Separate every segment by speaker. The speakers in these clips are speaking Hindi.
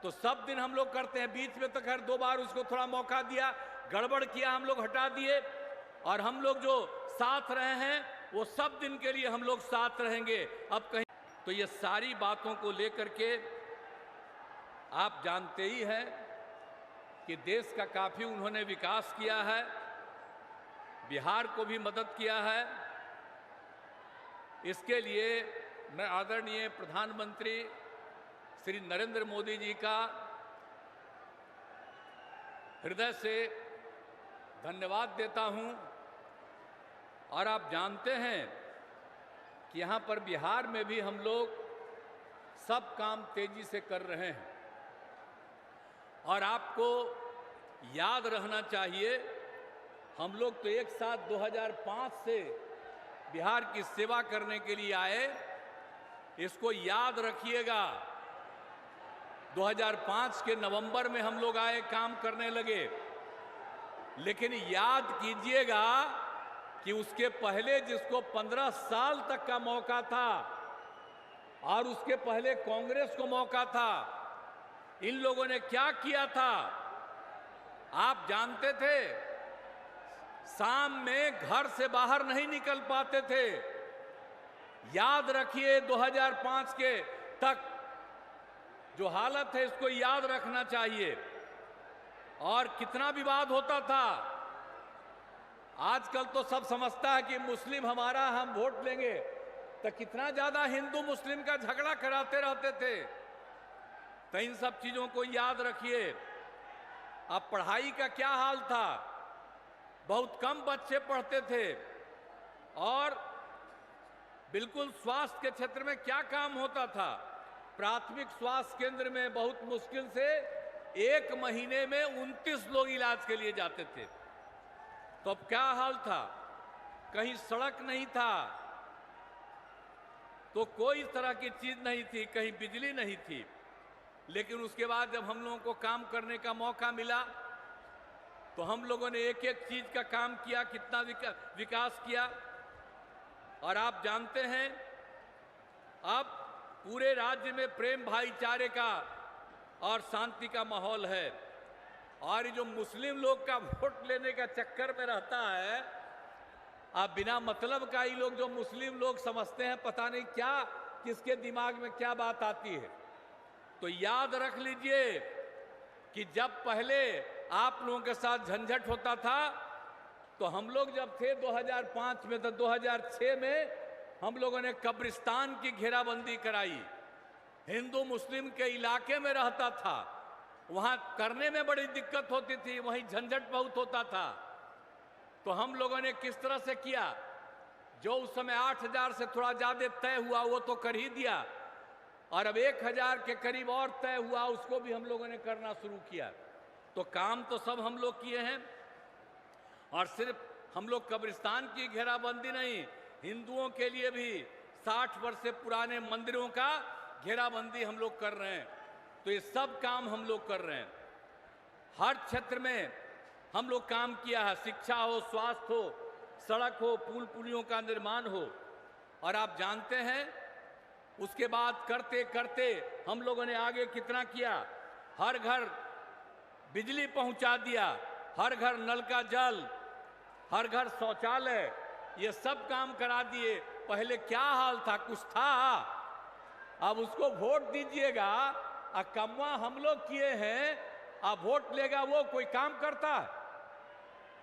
Speaker 1: तो सब दिन हम लोग करते हैं। बीच में तो खैर 2 बार उसको थोड़ा मौका दिया, गड़बड़ किया, हम लोग हटा दिए। और हम लोग जो साथ रहे हैं वो सब दिन के लिए हम लोग साथ रहेंगे। अब कहीं तो ये सारी बातों को लेकर के आप जानते ही हैं कि देश का काफी उन्होंने विकास किया है, बिहार को भी मदद किया है। इसके लिए मैं आदरणीय प्रधानमंत्री श्री नरेंद्र मोदी जी का हृदय से धन्यवाद देता हूं। और आप जानते हैं कि यहाँ पर बिहार में भी हम लोग सब काम तेजी से कर रहे हैं। और आपको याद रहना चाहिए, हम लोग तो एक साथ 2005 से बिहार की सेवा करने के लिए आए। इसको याद रखिएगा, 2005 के नवंबर में हम लोग आए, काम करने लगे। लेकिन याद कीजिएगा कि उसके पहले जिसको 15 साल तक का मौका था और उसके पहले कांग्रेस को मौका था, इन लोगों ने क्या किया था आप जानते थे? शाम में घर से बाहर नहीं निकल पाते थे। याद रखिए 2005 के तक जो हालत है, इसको याद रखना चाहिए। और कितना विवाद होता था। आजकल तो सब समझता है कि मुस्लिम हमारा, हम वोट लेंगे, तो कितना ज्यादा हिंदू मुस्लिम का झगड़ा कराते रहते थे। तो इन सब चीजों को याद रखिए। अब पढ़ाई का क्या हाल था, बहुत कम बच्चे पढ़ते थे। और बिल्कुल स्वास्थ्य के क्षेत्र में क्या काम होता था, प्राथमिक स्वास्थ्य केंद्र में बहुत मुश्किल से 1 महीने में 29 लोग इलाज के लिए जाते थे। तो अब क्या हाल था, कहीं सड़क नहीं था, तो कोई तरह की चीज नहीं थी, कहीं बिजली नहीं थी। लेकिन उसके बाद जब हम लोगों को काम करने का मौका मिला तो हम लोगों ने एक एक चीज का काम किया, कितना विकास किया। और आप जानते हैं अब पूरे राज्य में प्रेम भाईचारे का और शांति का माहौल है। और ये जो मुस्लिम लोग का वोट लेने का चक्कर में रहता है, आप बिना मतलब का ही लोग जो मुस्लिम लोग समझते हैं, पता नहीं क्या किसके दिमाग में क्या बात आती है। तो याद रख लीजिए कि जब पहले आप लोगों के साथ झंझट होता था, तो हम लोग जब थे 2005 में, तो 2006 में हम लोगों ने कब्रिस्तान की घेराबंदी कराई। हिंदू मुस्लिम के इलाके में रहता था, वहां करने में बड़ी दिक्कत होती थी, वहीं झंझट बहुत होता था। तो हम लोगों ने किस तरह से किया, जो उस समय 8000 से थोड़ा ज्यादा तय हुआ वो तो कर ही दिया, और अब 1000 के करीब और तय हुआ, उसको भी हम लोगों ने करना शुरू किया। तो काम तो सब हम लोग किए हैं। और सिर्फ हम लोग कब्रिस्तान की घेराबंदी नहीं, हिंदुओं के लिए भी 60 वर्ष से पुराने मंदिरों का घेराबंदी हम लोग कर रहे हैं। तो ये सब काम हम लोग कर रहे हैं। हर क्षेत्र में हम लोग काम किया है, शिक्षा हो, स्वास्थ्य हो, सड़क हो, पुल पुलियों का निर्माण हो। और आप जानते हैं उसके बाद करते करते हम लोगों ने आगे कितना किया, हर घर बिजली पहुंचा दिया, हर घर नल का जल, हर घर शौचालय, ये सब काम करा दिए। पहले क्या हाल था, कुछ था? अब उसको वोट दीजिएगा, कमवा हम लोग किए हैं, अब वोट लेगा वो, कोई काम करता है?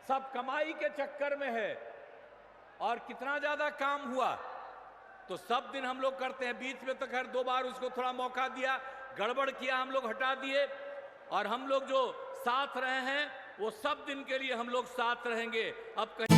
Speaker 1: सब कमाई के चक्कर में है। और कितना ज्यादा काम हुआ, तो सब दिन हम लोग करते हैं। बीच में तो खैर 2 बार उसको थोड़ा मौका दिया, गड़बड़ किया, हम लोग हटा दिए। और हम लोग जो साथ रहे हैं वो सब दिन के लिए हम लोग साथ रहेंगे। अब कहीं